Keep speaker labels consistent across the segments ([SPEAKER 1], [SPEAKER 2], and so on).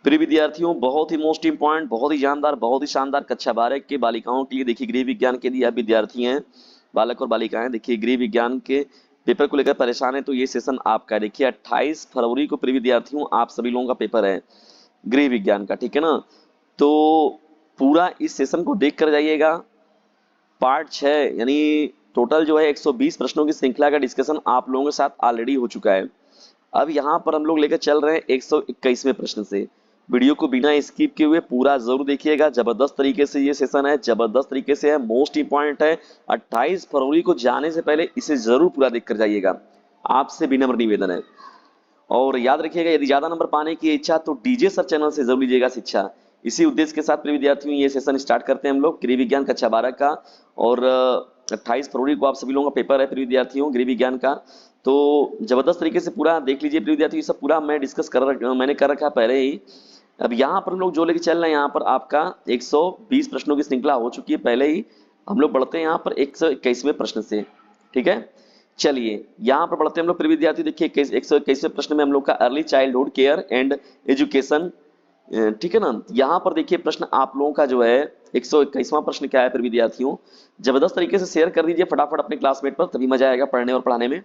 [SPEAKER 1] प्रिय विद्यार्थियों, बहुत ही मोस्ट इंपॉर्टेंट, बहुत ही जानदार, बहुत ही शानदार कक्षा 12 के बालिकाओं के लिए देखिए गृह विज्ञान के लिए आप विद्यार्थी हैं, बालक और बालिकाएं देखिए गृह विज्ञान के पेपर को लेकर परेशान है तो ये सेशन आपका है। देखिए 28 फरवरी को प्रिय विद्यार्थियों आप सभी लोगों का पेपर है गृह विज्ञान का, ठीक है ना। तो पूरा इस सेशन को देख कर जाइएगा। पार्ट 6 यानी टोटल जो है 120 प्रश्नों की श्रृंखला का डिस्कशन आप लोगों के साथ ऑलरेडी हो चुका है। अब यहाँ पर हम लोग लेकर चल रहे हैं 121वें प्रश्न से। वीडियो को बिना स्किप किए हुए पूरा जरूर देखिएगा। जबरदस्त तरीके से ये सेशन है, जबरदस्त तरीके से है, मोस्ट इंपॉर्टेंट है। 28 फरवरी को जाने से पहले इसे जरूर पूरा देख कर जाइएगा, आपसे विनम्र निवेदन है। और याद रखिएगा, यदि ज्यादा नंबर पाने की इच्छा तो डीजे सर चैनल से जरूर लीजिएगा शिक्षा। इसी उद्देश्य के साथ प्रिय विद्यार्थियों ये सेशन स्टार्ट करते हैं हम लोग गृह विज्ञान कक्षा 12 का। और 28 फरवरी को आप सभी लोगों का पेपर है प्रिय विद्यार्थियों गृह विज्ञान का। तो जबरदस्त तरीके से पूरा देख लीजिए प्रिय विद्यार्थियों। ये सब पूरा मैंने कर रखा है पहले ही। अब यहाँ पर हम लोग जो लेके चल रहे हैं, यहाँ पर आपका 120 प्रश्नों की श्रृंखला हो चुकी है पहले ही। हम लोग बढ़ते हैं यहाँ पर 121वें प्रश्न से, ठीक है। चलिए यहाँ पर बढ़ते हैं हम लोग प्रिय विद्यार्थी। देखिए 121वें प्रश्न में हम लोग का early childhood care and education, ठीक है ना। यहाँ पर देखिए प्रश्न आप लोगों का जो है 121वां प्रश्न क्या है प्रिय विद्यार्थियों, जबरदस्त तरीके से शेयर कर दीजिए फटाफट अपने क्लासमेट पर, तभी मजा आएगा पढ़ने और पढ़ाने में।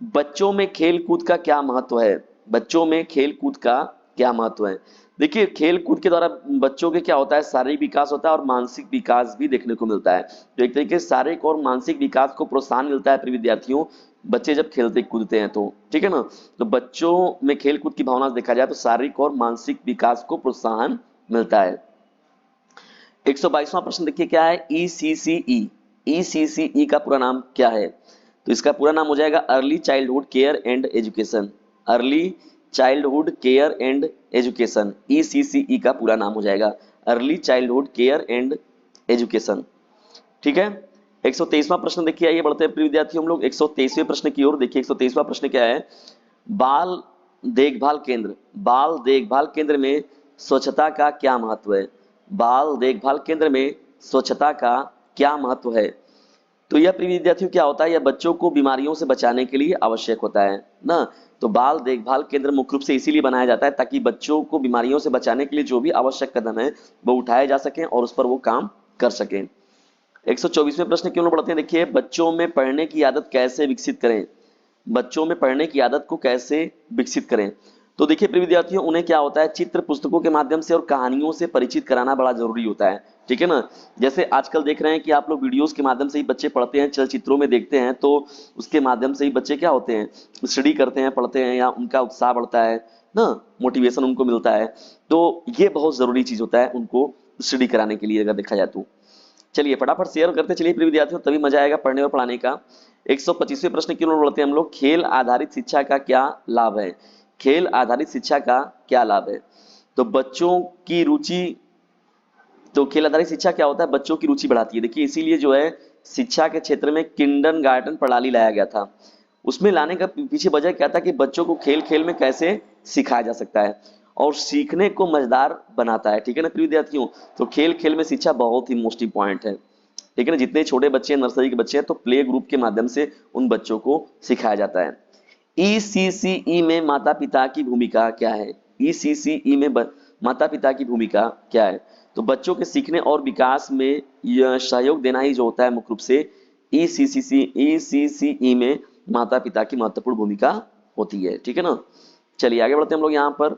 [SPEAKER 1] बच्चों में खेल कूद का क्या महत्व है? बच्चों में खेल कूद का क्या महत्व है? देखिए खेल कूद के द्वारा बच्चों के क्या होता है, शारीरिक विकास होता है और मानसिक विकास भी देखने को मिलता है। तो एक तरीके से शारीरिक और मानसिक विकास को प्रोत्साहन मिलता है प्रिय विद्यार्थियों, बच्चे जब खेलते कूदते हैं तो, ठीक है ना। तो बच्चों में खेल कूद की भावना से देखा जाए तो शारीरिक और मानसिक विकास को प्रोत्साहन मिलता है। 122वां प्रश्न देखिए क्या है, ECCE। ECCE का पूरा नाम क्या है? तो इसका पूरा नाम हो जाएगा early childhood care and education. Early childhood care and education, ECCE का पूरा नाम हो जाएगा early childhood care and education, ठीक है। 123वां प्रश्न देखिए, आइए बढ़ते हैं प्रिय विद्यार्थी हम लोग 123वें प्रश्न की ओर। देखिए 123वां प्रश्न क्या है, बाल देखभाल केंद्र, बाल देखभाल केंद्र में स्वच्छता का क्या महत्व है? बाल देखभाल केंद्र में स्वच्छता का क्या महत्व है? तो यह प्रिय विद्यार्थियों क्या होता है, यह बच्चों को बीमारियों से बचाने के लिए आवश्यक होता है ना। तो बाल देखभाल केंद्र मुख्य रूप से इसीलिए बनाया जाता है ताकि बच्चों को बीमारियों से बचाने के लिए जो भी आवश्यक कदम है वो उठाए जा सकें और उस पर वो काम कर सकें। 124वें प्रश्न क्यों पढ़ते हैं। देखिए बच्चों में पढ़ने की आदत कैसे विकसित करें? बच्चों में पढ़ने की आदत को कैसे विकसित करें? तो देखिए प्रिय विद्यार्थियों, उन्हें क्या होता है, चित्र पुस्तकों के माध्यम से और कहानियों से परिचित कराना बड़ा जरूरी होता है, ठीक है ना। जैसे आजकल देख रहे हैं कि आप लोग वीडियोस के माध्यम से ही बच्चे पढ़ते हैं, चलचित्रों में देखते हैं, तो उसके माध्यम से ही बच्चे क्या होते हैं, स्टडी करते हैं, पढ़ते हैं, या उनका उत्साह बढ़ता है ना, मोटिवेशन उनको मिलता है। तो ये बहुत जरूरी चीज होता है उनको स्टडी कराने के लिए अगर देखा जाए तो। चलिए फटाफट शेयर करते चलिए प्रिय विद्यार्थियों, तभी मजा आएगा पढ़ने और पढ़ाने का। 125वें प्रश्न की ओर बढ़ते हैं हम लोग, खेल आधारित शिक्षा का क्या लाभ है? खेल आधारित शिक्षा का क्या लाभ है? तो बच्चों की रुचि, तो खेल आधारित शिक्षा क्या होता है, बच्चों की रुचि बढ़ाती है। देखिए इसीलिए जो है शिक्षा के क्षेत्र में किंडरगार्टन प्रणाली लाया गया था। उसमें लाने का पीछे वजह क्या था कि बच्चों को खेल खेल में कैसे सिखाया जा सकता है और सीखने को मजेदार बनाता है, ठीक है ना प्रिय विद्यार्थियों। तो खेल खेल में शिक्षा बहुत ही मोस्ट इंपॉर्टेंट है, ठीक है ना। जितने छोटे बच्चे हैं, नर्सरी के बच्चे हैं, तो प्ले ग्रुप के माध्यम से उन बच्चों को सिखाया जाता है। ECCE में माता पिता की भूमिका क्या है? ECCE में माता पिता की भूमिका क्या है? तो बच्चों के सीखने और विकास में यह सहयोग देना ही जो होता है मुख्य रूप से ECCE में माता पिता की महत्वपूर्ण भूमिका होती है, ठीक है ना। चलिए आगे बढ़ते हैं हम लोग यहाँ पर।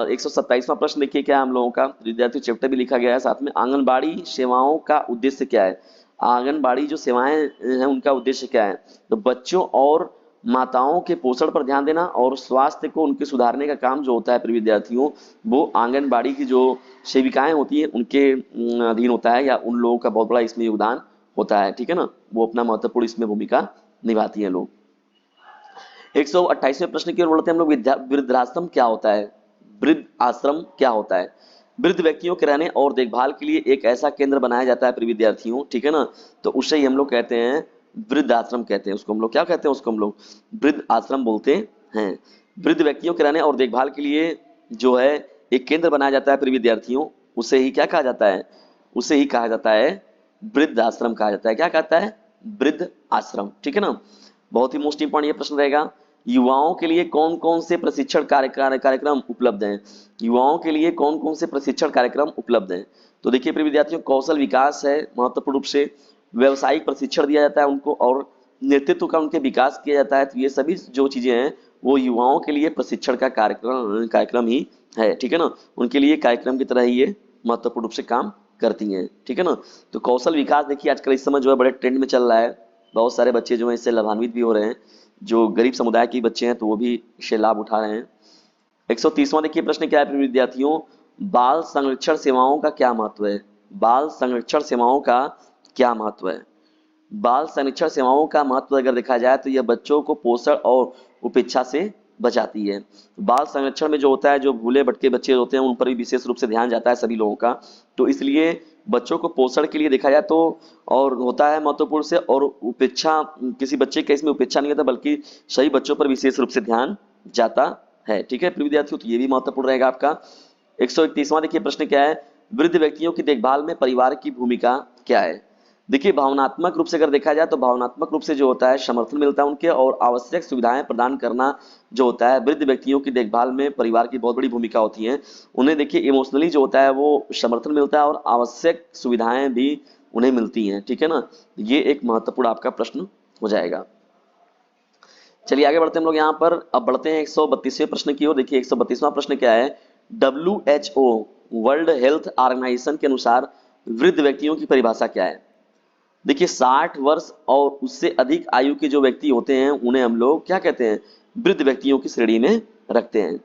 [SPEAKER 1] 127वां प्रश्न देखिए क्या है हम लोगों का, विद्यार्थी चैप्टर भी लिखा गया है साथ में। आंगनबाड़ी सेवाओं का उद्देश्य क्या है? आंगनबाड़ी जो सेवाएं हैं उनका उद्देश्य क्या है? तो बच्चों और माताओं के पोषण पर ध्यान देना और स्वास्थ्य को उनके सुधारने का काम जो होता है प्रिय विद्यार्थियों, वो आंगनबाड़ी की जो सेविकाएं होती हैं उनके अधीन होता है, या उन लोगों का बहुत बड़ा इसमें योगदान होता है, ठीक है ना। वो अपना महत्वपूर्ण इसमें भूमिका निभाती हैं लोग। 128वें प्रश्न की ओर बढ़ते हैं हम लोग, वृद्धाश्रम क्या होता है? वृद्ध आश्रम क्या होता है? वृद्ध व्यक्तियों के रहने और देखभाल के लिए एक ऐसा केंद्र बनाया जाता है प्रिय विद्यार्थियों, ठीक है ना। तो उसे ही हम लोग कहते हैं वृद्ध आश्रम कहते हैं उसको, हम लोग क्या कहते हैं उसको, हम लोग वृद्ध आश्रम बोलते हैं। वृद्ध व्यक्तियों के रहने और देखभाल के लिए जो है एक केंद्र बनाया जाता है प्रिय विद्यार्थियों, उसे ही क्या कहा जाता है? उसे ही कहा जाता है वृद्ध आश्रम कहा जाता है। क्या कहता है? वृद्ध आश्रम, ठीक है ना। बहुत ही मोस्ट इंपॉर्टेंट ये प्रश्न रहेगा। युवाओं के लिए कौन कौन से प्रशिक्षण कार्यक्रम उपलब्ध हैं? युवाओं के लिए कौन कौन से प्रशिक्षण कार्यक्रम उपलब्ध हैं? तो देखिए प्रिय विद्यार्थियों, कौशल विकास है महत्वपूर्ण रूप से, व्यवसायिक प्रशिक्षण दिया जाता है उनको, और नेतृत्व का उनके विकास किया जाता है। तो ये सभी जो चीजें हैं वो युवाओं के लिए प्रशिक्षण का कार्यक्रम ही है, ठीक है ना। उनके लिए कार्यक्रम की तरह ही ये महत्वपूर्ण रूप से काम करती हैं, ठीक है ना। तो कौशल विकास देखिए आजकल इस समय जो है बड़े ट्रेंड में चल रहा है, बहुत सारे बच्चे जो है इससे लाभान्वित भी हो रहे हैं, जो गरीब समुदाय के बच्चे हैं तो वो भी इससे लाभ उठा रहे हैं। 130वां देखिए प्रश्न क्या है विद्यार्थियों, बाल संरक्षण सेवाओं का क्या महत्व है? बाल संरक्षण सेवाओं का क्या महत्व है? बाल संरक्षण सेवाओं का महत्व अगर देखा जाए तो यह बच्चों को पोषण और उपेक्षा से बचाती है। बाल संरक्षण में जो होता है, जो भूले भटके बच्चे होते हैं उन पर भी विशेष रूप से ध्यान जाता है सभी लोगों का, तो इसलिए बच्चों को पोषण के लिए देखा जाए तो और होता है महत्वपूर्ण से, और उपेक्षा किसी बच्चे के इसमें उपेक्षा नहीं होता बल्कि सही बच्चों पर विशेष रूप से ध्यान जाता है, ठीक है प्रिय विद्यार्थियों। तो ये भी महत्वपूर्ण रहेगा आपका। 131वां देखिए प्रश्न क्या है, वृद्ध व्यक्तियों की देखभाल में परिवार की भूमिका क्या है? देखिए भावनात्मक रूप से अगर देखा जाए तो भावनात्मक रूप से जो होता है समर्थन मिलता है उनके, और आवश्यक सुविधाएं प्रदान करना जो होता है, वृद्ध व्यक्तियों की देखभाल में परिवार की बहुत बड़ी भूमिका होती है। उन्हें देखिए इमोशनली जो होता है वो समर्थन मिलता है और आवश्यक सुविधाएं भी उन्हें मिलती हैं, ठीक है ना। ये एक महत्वपूर्ण आपका प्रश्न हो जाएगा। चलिए आगे बढ़ते हैं हम लोग यहाँ पर। अब बढ़ते हैं 132वें प्रश्न की ओर। देखिए 132वां प्रश्न क्या है, WHO वर्ल्ड हेल्थ ऑर्गेनाइजेशन के अनुसार वृद्ध व्यक्तियों की परिभाषा क्या है? देखिए 60 वर्ष और उससे अधिक आयु के जो व्यक्ति होते हैं उन्हें हम लोग क्या कहते हैं, वृद्ध व्यक्तियों की श्रेणी में रखते हैं।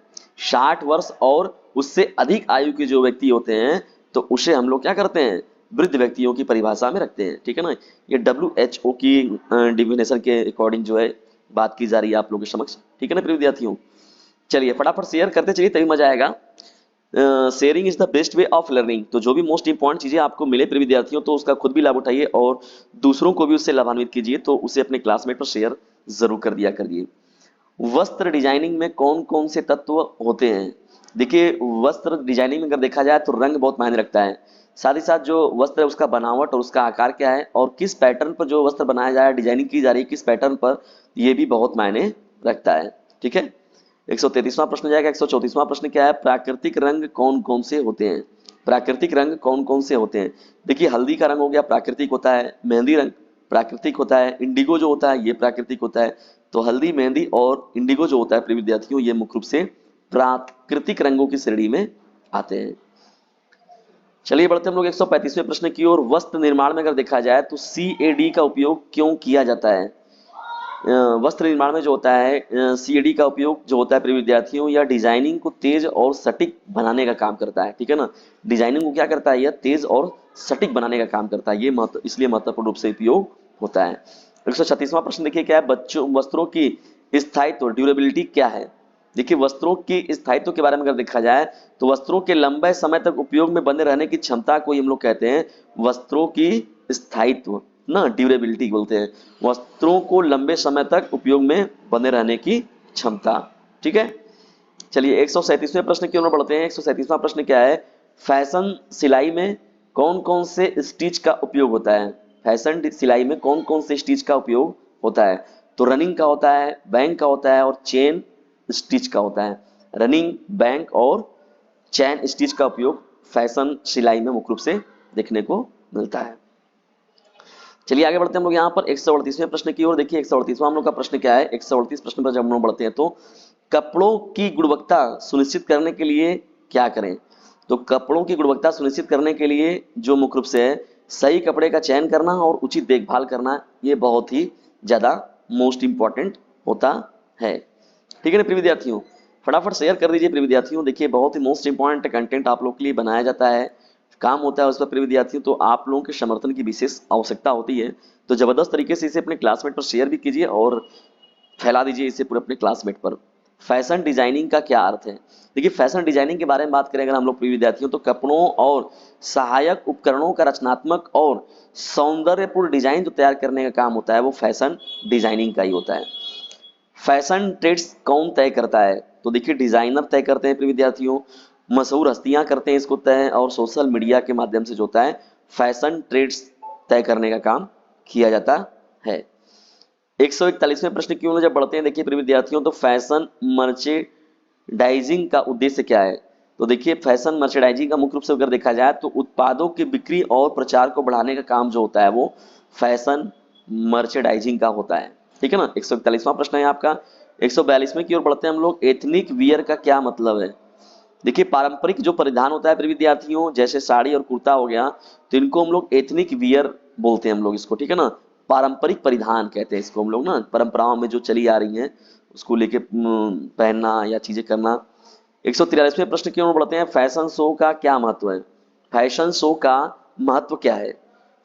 [SPEAKER 1] 60 वर्ष और उससे अधिक आयु के जो व्यक्ति होते हैं तो उसे हम लोग क्या करते हैं, वृद्ध व्यक्तियों की परिभाषा में रखते हैं, ठीक है ना। ये WHO की डिफिनेशन के अकॉर्डिंग जो है बात की जा रही है आप लोगों के समक्ष, ठीक है ना प्रिय विद्यार्थियों। चलिए फटाफट शेयर करते चलिए तभी मजा आएगा। Sharing is the best way of learning. तो जो भी मोस्ट इंपॉर्टेंट चीजें आपको मिले प्रिय विद्यार्थियों तो उसका खुद भी लाभ उठाइए और दूसरों को भी उससे लाभान्वित कीजिए, तो उसे अपने क्लासमेट पर शेयर जरूर कर दिया करिए। वस्त्र डिजाइनिंग में कौन कौन से तत्व होते हैं? देखिए वस्त्र डिजाइनिंग में अगर देखा जाए तो रंग बहुत मायने रखता है, साथ ही साथ जो वस्त्र है उसका बनावट और उसका आकार क्या है, और किस पैटर्न पर जो वस्त्र बनाया जा रहा है, डिजाइनिंग की जा रही है किस पैटर्न पर, ये भी बहुत मायने रखता है, ठीक है। 133वां प्रश्न जाएगा। 134वां प्रश्न क्या है, प्राकृतिक रंग कौन कौन से होते हैं? प्राकृतिक रंग कौन कौन से होते हैं? देखिए हल्दी का रंग हो गया प्राकृतिक होता है, मेहंदी रंग प्राकृतिक होता है, इंडिगो जो होता है ये प्राकृतिक होता है। तो हल्दी, मेहंदी और इंडिगो जो होता है प्रिय विद्यार्थियों ये मुख्य रूप से प्राकृतिक रंगों की श्रेणी में आते हैं। चलिए बढ़ते हम लोग 135वें प्रश्न की ओर। वस्त्र निर्माण में अगर देखा जाए तो CAD का उपयोग क्यों किया जाता है? वस्त्र निर्माण में जो होता है CAD का उपयोग जो होता है प्रिय विद्यार्थियों, या डिजाइनिंग को तेज और सटीक बनाने का काम करता है, ठीक है ना। डिजाइनिंग को क्या करता है, यह तेज और सटीक बनाने का काम करता है, ये इसलिए महत्वपूर्ण रूप से उपयोग होता है। 136वां प्रश्न देखिए क्या है, बच्चों वस्त्रों की स्थायित्व ड्यूरेबिलिटी क्या है? देखिए वस्त्रों की स्थायित्व के बारे में अगर देखा जाए तो वस्त्रों के लंबे समय तक उपयोग में बने रहने की क्षमता को हम लोग कहते हैं वस्त्रों की स्थायित्व ना, ड्यूरेबिलिटी बोलते हैं, वस्त्रों को लंबे समय तक उपयोग में बने रहने की क्षमता, ठीक है। चलिए 137वें प्रश्न की ओर बढ़ते हैं। 137वां प्रश्न क्या है, फैशन सिलाई में कौन कौन से स्टिच का उपयोग होता है? फैशन सिलाई में कौन कौन से स्टिच का उपयोग होता है? तो रनिंग का होता है, बैंक का होता है और चेन स्टिच का होता है। रनिंग, बैंक और चैन स्टिच का उपयोग फैशन सिलाई में मुख्य रूप से देखने को मिलता है। चलिए आगे बढ़ते हैं हम लोग यहाँ पर 138वें प्रश्न की ओर। देखिए 138वां हम लोग का प्रश्न क्या है, 138 प्रश्न पर जब हम लोग बढ़ते हैं तो कपड़ों की गुणवत्ता सुनिश्चित करने के लिए क्या करें? तो कपड़ों की गुणवत्ता सुनिश्चित करने के लिए जो मुख्य रूप से है सही कपड़े का चयन करना और उचित देखभाल करना, ये बहुत ही ज्यादा मोस्ट इंपॉर्टेंट होता है, ठीक है ना प्रिय विद्यार्थियों। फटाफट शेयर कर दीजिए प्रिय विद्यार्थियों। देखिए बहुत ही मोस्ट इंपॉर्टेंट कंटेंट आप लोग के लिए बनाया जाता है, काम होता है उस पर प्रिय विद्यार्थियों, तो आप लोगों के समर्थन की विशेष आवश्यकता होती है। तो जबरदस्त तरीके से इसे अपने क्लासमेट पर शेयर भी कीजिए और फैला दीजिए इसे पूरे अपने क्लासमेट पर। फैशन डिजाइनिंग का क्या अर्थ है? देखिए फैशन डिजाइनिंग के बारे में बात करें अगर हम लोग प्रिय विद्यार्थियों तो कपड़ों और सहायक उपकरणों का रचनात्मक और सौंदर्यपूर्ण डिजाइन जो तैयार करने का काम होता है वो फैशन डिजाइनिंग का ही होता है। फैशन ट्रेंड्स कौन तय करता है? तो देखिए डिजाइनर तय करते हैं प्रिय विद्यार्थियों, मशहूर हस्तियां करते हैं इसको तय, और सोशल मीडिया के माध्यम से जो होता है फैशन ट्रेंड्स तय करने का काम किया जाता है। 141वें प्रश्न की ओर जब बढ़ते हैं, देखिए प्रिय विद्यार्थियों, तो फैशन मर्चेडाइजिंग का उद्देश्य क्या है? तो देखिए फैशन मर्चेडाइजिंग का मुख्य रूप से अगर देखा जाए तो उत्पादों की बिक्री और प्रचार को बढ़ाने का काम जो होता है वो फैशन मर्चेडाइजिंग का होता है। ठीक है ना, 141वां प्रश्न है आपका। 142वें की ओर बढ़ते हैं हम लोग। एथनिक वियर का क्या मतलब है? देखिए पारंपरिक जो परिधान होता है प्रिय विद्यार्थियों, जैसे साड़ी और कुर्ता हो गया, तो इनको हम लोग एथनिक वियर बोलते हैं हम लोग इसको। ठीक है ना, पारंपरिक परिधान कहते हैं इसको हम लोग ना, परंपराओं में जो चली आ रही हैं उसको लेके पहनना या चीजें करना। 143वें प्रश्न की ओर बढ़ते हैं। फैशन शो का क्या महत्व है? फैशन शो का महत्व क्या है?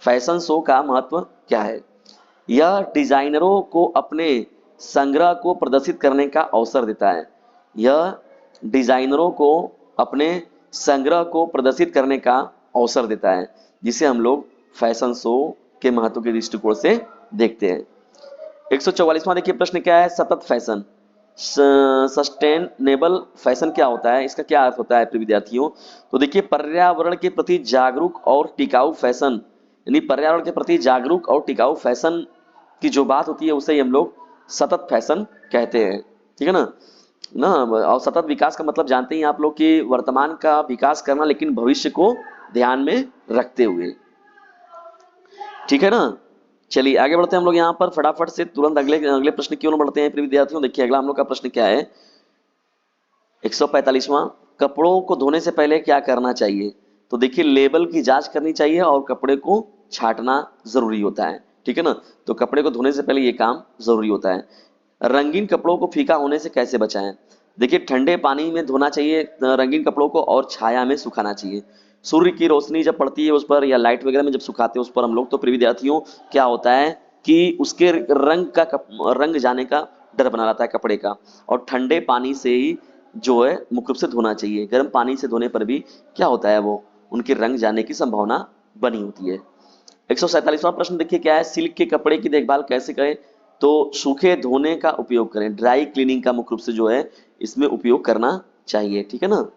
[SPEAKER 1] फैशन शो का महत्व क्या है? यह डिजाइनरों को अपने संग्रह को प्रदर्शित करने का अवसर देता है। यह डिजाइनरों को अपने संग्रह को प्रदर्शित करने का अवसर देता है, जिसे हम लोग फैशन शो के महत्व के दृष्टिकोण से देखते हैं। 144वां देखिए प्रश्न क्या है? सतत फैशन, सस्टेनेबल फैशन क्या होता है? इसका क्या अर्थ होता है प्रिय विद्यार्थियों? तो देखिए पर्यावरण के प्रति जागरूक और टिकाऊ फैशन, यानी पर्यावरण के प्रति जागरूक और टिकाऊ फैशन की जो बात होती है उसे ही हम लोग सतत फैशन कहते हैं। ठीक है ना। और सतत विकास का मतलब जानते ही आप लोग कि वर्तमान का विकास करना लेकिन भविष्य को ध्यान में रखते हुए। ठीक है ना। चलिए आगे बढ़ते हैं हम लोग यहाँ पर फटाफट से, तुरंत अगले अगले प्रश्न की ओर बढ़ते हैं प्रिय विद्यार्थियों। देखिए अगला हम लोग का प्रश्न क्या है? 145वां। कपड़ों को धोने से पहले क्या करना चाहिए? तो देखिए लेबल की जांच करनी चाहिए और कपड़े को छांटना जरूरी होता है। ठीक है ना, तो कपड़े को धोने से पहले ये काम जरूरी होता है। रंगीन कपड़ों को फीका होने से कैसे बचाएं? देखिए ठंडे पानी में धोना चाहिए रंगीन कपड़ों को, और छाया में सुखाना चाहिए। सूर्य की रोशनी जब पड़ती है उस पर, या लाइट वगैरह में जब सुखाते हैं उस पर हम लोग, तो प्रिय विद्यार्थियों क्या होता है कि उसके रंग जाने का डर बना रहता है कपड़े का। और ठंडे पानी से ही जो है मुख्य रूप से धोना चाहिए। गर्म पानी से धोने पर भी क्या होता है, वो उनके रंग जाने की संभावना बनी होती है। 147वां प्रश्न देखिए क्या है? सिल्क के कपड़े की देखभाल कैसे करें? तो सूखे धोने का उपयोग करें, ड्राई क्लीनिंग का मुख्य रूप से जो है इसमें उपयोग करना चाहिए। ठीक है ना।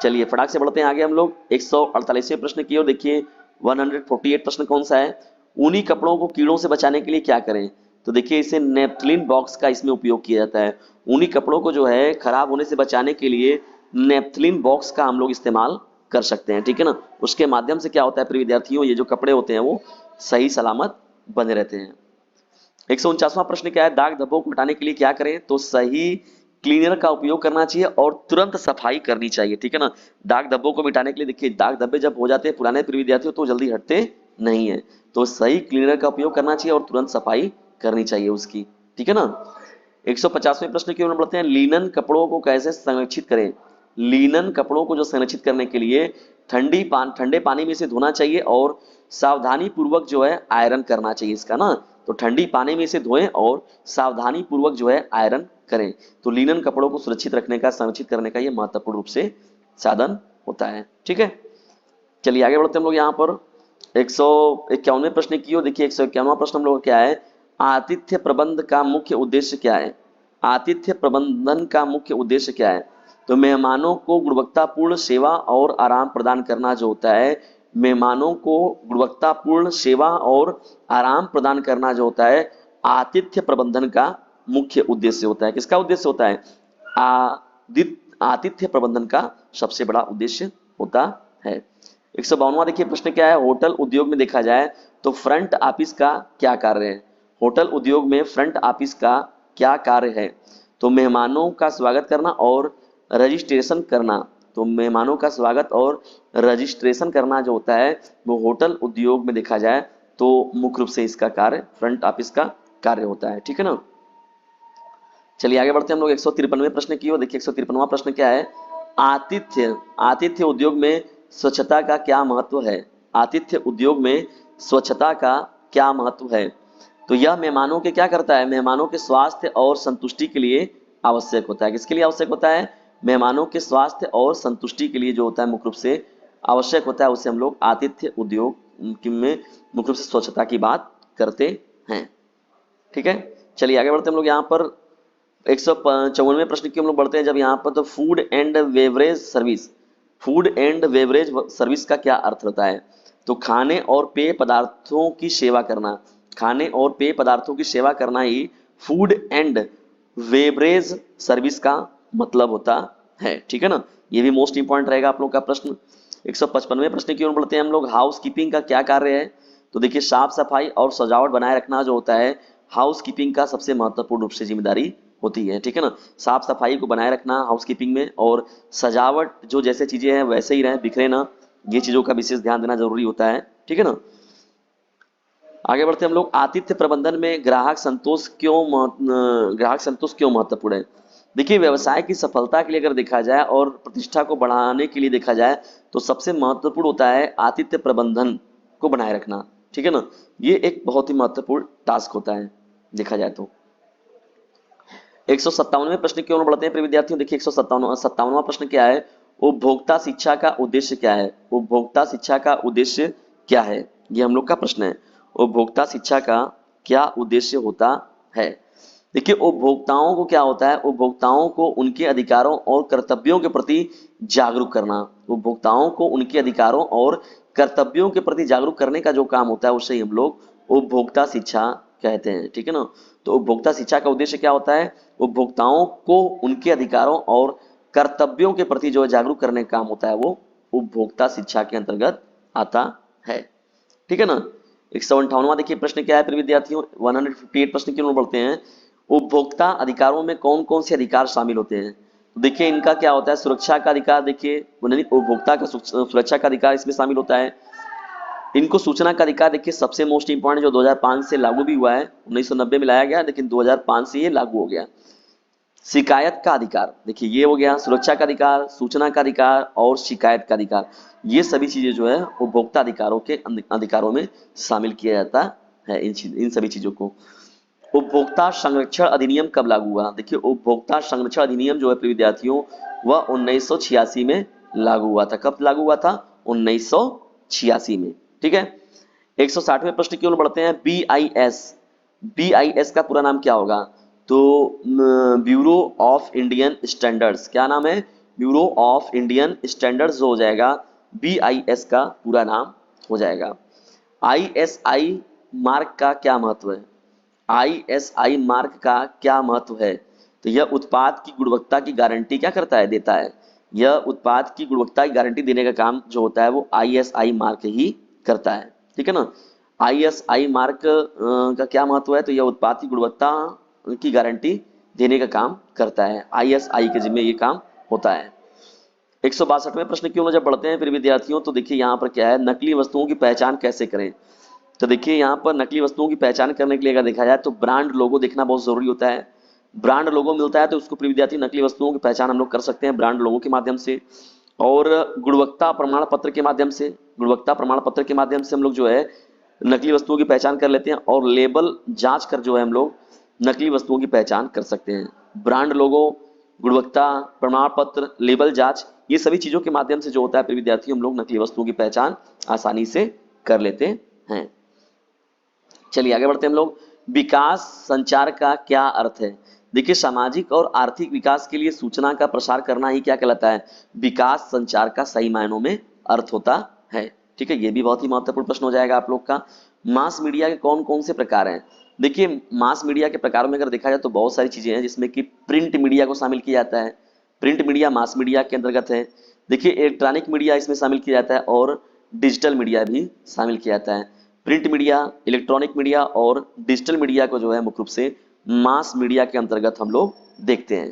[SPEAKER 1] चलिए फटाक से बढ़ते हैं आगे हम लोग 148वें प्रश्न की ओर। देखिए 148 प्रश्न कौन सा है? ऊनी कपड़ों को कीड़ों से बचाने के लिए क्या करें? तो देखिए इसे नेपथलीन बॉक्स का इसमें उपयोग किया जाता है। ऊनी कपड़ों को जो है खराब होने से बचाने के लिए नेपथलीन बॉक्स का हम लोग इस्तेमाल कर सकते हैं। ठीक है ना, उसके माध्यम से क्या होता है प्रिय विद्यार्थियों, ये जो कपड़े होते हैं वो सही सलामत बने रहते हैं। 149वां प्रश्न क्या है? दाग धब्बों को मिटाने के लिए क्या करें? तो सही क्लीनर का उपयोग करना चाहिए और तुरंत सफाई करनी चाहिए। ठीक है ना, दाग धब्बों को मिटाने के लिए देखिए दाग धब्बे जब हो जाते हैं पुराने प्रिय विद्यार्थियों तो जल्दी हटते नहीं है, तो सही क्लीनर का उपयोग करना चाहिए और तुरंत सफाई करनी चाहिए उसकी। ठीक है ना। 150वें प्रश्न की ओर बढ़ते हैं। लीनन कपड़ों को कैसे संरक्षित करें? लीनन कपड़ों को जो संरक्षित करने के लिए ठंडे पानी में इसे धोना चाहिए और सावधानी पूर्वक जो है आयरन करना चाहिए इसका ना। तो ठंडी पानी में इसे धोएं और सावधानी पूर्वक जो है आयरन करें। तो लीनन कपड़ों को सुरक्षित रखने का, संरक्षित करने का ये महत्वपूर्ण रूप से साधन होता है। ठीक है, चलिए आगे बढ़ते हैं हम लोग यहाँ पर 151वें प्रश्न की ओर। देखिए 151वां प्रश्न हम लोग क्या है? आतिथ्य प्रबंध का मुख्य उद्देश्य क्या है? आतिथ्य प्रबंधन का मुख्य उद्देश्य क्या है? तो मेहमानों को गुणवत्तापूर्ण सेवा और आराम प्रदान करना जो होता है, मेहमानों को गुणवत्तापूर्ण सेवा और आराम प्रदान करना जो होता है आतिथ्य प्रबंधन का मुख्य उद्देश्य होता है। किसका उद्देश्य होता है? आतिथ्य प्रबंधन का सबसे बड़ा उद्देश्य होता है। 152वां देखिए प्रश्न क्या है? होटल उद्योग में देखा जाए तो फ्रंट ऑफिस का क्या कार्य है? होटल उद्योग में फ्रंट ऑफिस का क्या कार्य है? तो मेहमानों का स्वागत करना और रजिस्ट्रेशन करना। तो मेहमानों का स्वागत और रजिस्ट्रेशन करना जो होता है वो होटल उद्योग में देखा जाए तो मुख्य रूप से इसका कार्य फ्रंट ऑफिस का कार्य होता है। ठीक है ना। चलिए आगे बढ़ते हैं हम लोग 153वें प्रश्न की ओर। देखिए 153वां प्रश्न क्या है? आतिथ्य उद्योग में स्वच्छता का क्या महत्व है? आतिथ्य उद्योग में स्वच्छता का क्या महत्व है? तो यह मेहमानों के क्या करता है? मेहमानों के स्वास्थ्य और संतुष्टि के लिए आवश्यक होता है। किसके लिए आवश्यक होता है? मेहमानों के स्वास्थ्य और संतुष्टि के लिए जो होता है मुख्य रूप से आवश्यक होता है, उसे हम लोग आतिथ्य उद्योग में मुख्य रूप से स्वच्छता की बात करते हैं। ठीक है, चलिए आगे बढ़ते हैं हम लोग यहाँ पर 154वें प्रश्न की हम लोग बढ़ते हैं जब यहाँ पर। तो food and beverage service, food and beverage service का क्या अर्थ होता है? तो खाने और पेय पदार्थों की सेवा करना। खाने और पेय पदार्थों की सेवा करना ही फूड एंड बेवरेज सर्विस का मतलब होता है। ठीक है ना, ये भी मोस्ट इंपॉर्टेंट रहेगा आप लोग का प्रश्न। 155वें प्रश्न की ओर बढ़ते हैं हम लोग। हाउस कीपिंग का क्या कार्य है? तो देखिए साफ सफाई और सजावट बनाए रखना जो होता है हाउस कीपिंग का सबसे महत्वपूर्ण रूप से जिम्मेदारी होती है। ठीक है ना, साफ सफाई को बनाए रखना हाउस कीपिंग में, और सजावट जो जैसे चीजें हैं वैसे ही रहे, बिखरे ना, ये चीजों का विशेष ध्यान देना जरूरी होता है। ठीक है ना, आगे बढ़ते हम लोग। आतिथ्य प्रबंधन में ग्राहक संतोष क्यों महत्वपूर्ण है? देखिए व्यवसाय की सफलता के लिए अगर देखा जाए और प्रतिष्ठा को बढ़ाने के लिए देखा जाए तो सबसे महत्वपूर्ण होता है आतिथ्य प्रबंधन को बनाए रखना। ठीक है ना, ये एक बहुत ही महत्वपूर्ण टास्क होता है देखा जाए तो। 157वें प्रश्न की ओर बढ़ते हैं प्रिय विद्यार्थियों। देखिए 157वां प्रश्न क्या है? उपभोक्ता शिक्षा का उद्देश्य क्या है? उपभोक्ता शिक्षा का उद्देश्य क्या है, ये हम लोग का प्रश्न है। उपभोक्ता शिक्षा का क्या उद्देश्य होता है? देखिए उपभोक्ताओं को क्या होता है? उपभोक्ताओं को उनके अधिकारों और कर्तव्यों के प्रति जागरूक करना। उपभोक्ताओं को उनके अधिकारों और कर्तव्यों के प्रति जागरूक करने का जो काम होता है उसे हम लोग उपभोक्ता शिक्षा कहते हैं। ठीक है ना, तो उपभोक्ता शिक्षा का उद्देश्य क्या होता है? उपभोक्ताओं को उनके अधिकारों और कर्तव्यों के प्रति जो जागरूक करने का काम होता है वो उपभोक्ता शिक्षा के अंतर्गत आता है। ठीक है ना, 158वां देखिए प्रश्न क्या है प्रिय विद्यार्थियों। 158 प्रश्न की ओर बढ़ते हैं। उपभोक्ता अधिकारों में कौन कौन से अधिकार शामिल होते हैं? तो देखिए इनका क्या होता है? सुरक्षा का अधिकार, देखिए उपभोक्ता का सुरक्षा का अधिकार इसमें शामिल होता है। इनको सूचना का अधिकार, देखिए सबसे मोस्ट इंपॉर्टेंट जो 2005 से लागू भी हुआ है, 1990 में लाया गया लेकिन 2005 से ये लागू हो गया। शिकायत का अधिकार, देखिए ये हो गया सुरक्षा का अधिकार, सूचना का अधिकार और शिकायत का अधिकार। ये सभी चीजें जो है उपभोक्ता अधिकारों के अधिकारों में शामिल किया जाता है। इन सभी चीजों को। उपभोक्ता संरक्षण अधिनियम कब लागू हुआ? देखिए उपभोक्ता संरक्षण अधिनियम जो है प्रिय विद्यार्थियों वह 1986 में लागू हुआ था। कब लागू हुआ था? 1986 में। ठीक है, 160वें प्रश्न की ओर बढ़ते हैं। BIS का पूरा नाम क्या होगा? तो ब्यूरो ऑफ इंडियन स्टैंडर्ड्स, क्या नाम है? ब्यूरो ऑफ इंडियन स्टैंडर्ड्स जो हो जाएगा BIS का पूरा नाम हो जाएगा। ISI मार्क का क्या महत्व है? ISI मार्क का क्या महत्व है? तो यह उत्पाद की गुणवत्ता की गारंटी क्या करता है? देता है। यह उत्पाद की गुणवत्ता की गारंटी देने का काम जो होता है वो ISI मार्क ही करता है। ठीक है ना, ISI मार्क का क्या महत्व है? तो यह उत्पाद की गुणवत्ता की गारंटी देने का काम करता है। ISI के जिम्मे ये काम होता है। 162वें प्रश्न की ओर जब बढ़ते हैं फिर विद्यार्थियों, तो देखिए यहाँ पर क्या है? नकली वस्तुओं की पहचान कैसे करें? तो देखिए यहाँ पर नकली वस्तुओं की पहचान करने के लिए अगर देखा जाए तो ब्रांड लोगो देखना बहुत जरूरी होता है। ब्रांड लोगो मिलता है तो उसको प्रिय विद्यार्थी नकली वस्तुओं की पहचान हम लोग कर सकते हैं ब्रांड लोगो के माध्यम से, और गुणवत्ता प्रमाण पत्र के माध्यम से। गुणवत्ता प्रमाण पत्र के माध्यम से हम लोग जो है नकली वस्तुओं की पहचान कर लेते हैं, और लेबल जांच कर जो है हम लोग नकली वस्तुओं की पहचान कर सकते हैं। ब्रांड लोगो, गुणवत्ता प्रमाण पत्र, लेबल जांच, ये सभी चीजों के माध्यम से जो होता है प्रिय विद्यार्थी हम लोग नकली वस्तुओं की पहचान आसानी से कर लेते हैं। चलिए आगे बढ़ते हैं हम लोग। विकास संचार का क्या अर्थ है? देखिए सामाजिक और आर्थिक विकास के लिए सूचना का प्रसार करना ही क्या कहलाता है? विकास संचार का सही मायनों में अर्थ होता है। ठीक है, ये भी बहुत ही महत्वपूर्ण प्रश्न हो जाएगा आप लोग का। मास मीडिया के कौन कौन से प्रकार हैं? देखिए मास मीडिया के प्रकारों में अगर देखा जाए तो बहुत सारी चीजें हैं, जिसमें कि प्रिंट मीडिया को शामिल किया जाता है। प्रिंट मीडिया मास मीडिया के अंतर्गत है। देखिए इलेक्ट्रॉनिक मीडिया इसमें शामिल किया जाता है, और डिजिटल मीडिया भी शामिल किया जाता है। प्रिंट मीडिया, इलेक्ट्रॉनिक मीडिया और डिजिटल मीडिया को जो है मुख्य रूप से मास मीडिया के अंतर्गत हम लोग देखते हैं।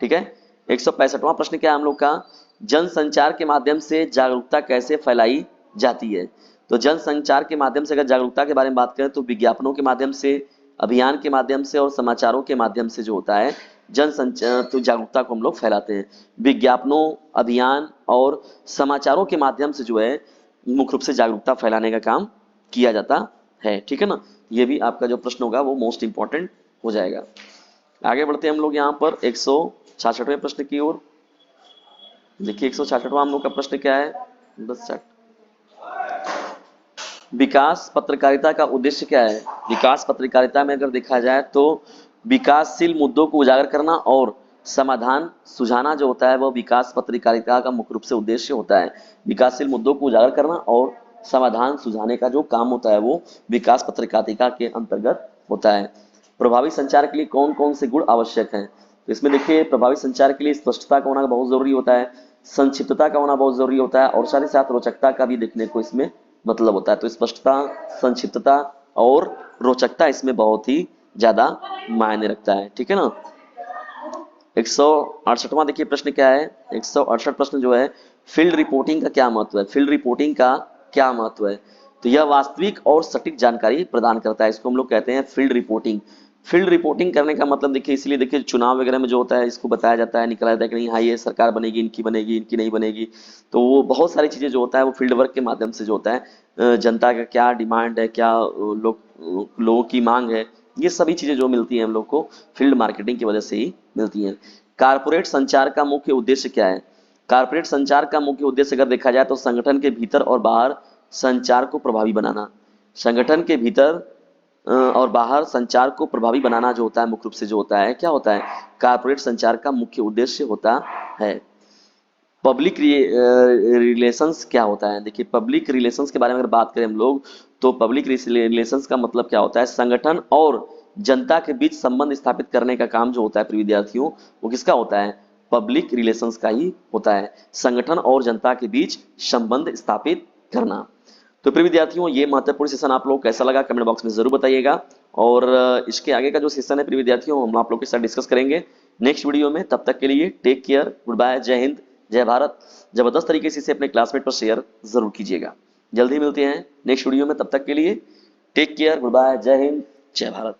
[SPEAKER 1] ठीक है, 165वां प्रश्न क्या है हम लोग का? जनसंचार के माध्यम से जागरूकता कैसे फैलाई जाती है? तो जनसंचार के माध्यम से अगर जागरूकता के बारे में बात करें तो विज्ञापनों के माध्यम से, अभियान के माध्यम से और समाचारों के माध्यम से जो होता है जनसंचार, तो जागरूकता को हम लोग फैलाते हैं। विज्ञापनों, अभियान और समाचारों के माध्यम से जो है मुख्य रूप से जागरूकता फैलाने का काम किया जाता है। ठीक है ना, ये भी आपका जो प्रश्न होगा वो मोस्ट इंपॉर्टेंट हो जाएगा। आगे बढ़ते हैं हम लोग यहाँ पर 166वें प्रश्न की ओर। देखिए 166वां हम लोग का प्रश्न क्या है? विकास पत्रकारिता का उद्देश्य क्या है? विकास पत्रकारिता में अगर देखा जाए तो विकासशील मुद्दों को उजागर करना और समाधान सुझाना जो होता है वह विकास पत्रकारिता का मुख्य रूप से उद्देश्य होता है। विकासशील मुद्दों को उजागर करना और समाधान सुझाने का जो काम होता है वो विकास पत्रकारिता के अंतर्गत होता है। प्रभावी संचार के लिए कौन कौन से गुण आवश्यक हैं? तो इसमें देखिए प्रभावी संचार के लिए स्पष्टता का होना बहुत जरूरी होता है, संक्षिप्तता का होना बहुत जरूरी होता है और साथ ही साथ रोचकता का भी देखने को इसमें मतलब होता है। तो स्पष्टता, संक्षिप्तता और रोचकता इसमें बहुत ही ज्यादा मायने रखता है, ठीक है ना। 168वां देखिए प्रश्न क्या है, 168 प्रश्न जो है, फील्ड रिपोर्टिंग का क्या महत्व है? फील्ड रिपोर्टिंग का क्या महत्व है? तो यह वास्तविक और सटीक जानकारी प्रदान करता है, इसको हम लोग कहते हैं फील्ड रिपोर्टिंग। फील्ड रिपोर्टिंग करने का मतलब देखिए, इसलिए देखिए चुनाव वगैरह में जो होता है इसको बताया जाता है, निकला जाता है कि नहीं हाँ ये सरकार बनेगी, इनकी बनेगी, इनकी नहीं बनेगी। तो वो बहुत सारी चीजें जो होता है वो फील्ड वर्क के माध्यम से जो होता है, जनता का क्या डिमांड है, क्या लोगों की मांग है, ये सभी चीजें जो मिलती हैं हम लोग को फील्ड मार्केटिंग की वजह से ही मिलती हैं। कारपोरेट संचार का मुख्य उद्देश्य क्या है? कारपोरेट संचार का मुख्य उद्देश्य अगर देखा जाए तो संगठन के भीतर और बाहर संचार को प्रभावी बनाना। संगठन के भीतर और बाहर संचार को प्रभावी बनाना जो होता है, मुख्य रूप से जो होता है, क्या होता है, कारपोरेट संचार का मुख्य उद्देश्य होता है। पब्लिक रिलेशंस क्या होता है? देखिए पब्लिक रिलेशंस के बारे में अगर बात करें हम लोग, तो पब्लिक रिलेशंस का मतलब क्या होता है, संगठन और जनता के बीच संबंध स्थापित करने का काम जो होता है प्रिय विद्यार्थियों, वो किसका होता है? पब्लिक रिलेशंस का ही होता है, संगठन और जनता के बीच संबंध स्थापित करना। तो प्रिय विद्यार्थियों ये महत्वपूर्ण सेशन आप लोग कैसा लगा कमेंट बॉक्स में जरूर बताइएगा, और इसके आगे का जो सेशन है प्रिय विद्यार्थियों हम आप लोग के साथ डिस्कस करेंगे नेक्स्ट वीडियो में। तब तक के लिए टेक केयर, गुड बाय, जय हिंद, जय भारत। जबरदस्त तरीके से इसे अपने क्लासमेट पर शेयर जरूर कीजिएगा। जल्दी मिलते हैं नेक्स्ट वीडियो में, तब तक के लिए टेक केयर, गुड बाय, जय हिंद, जय भारत।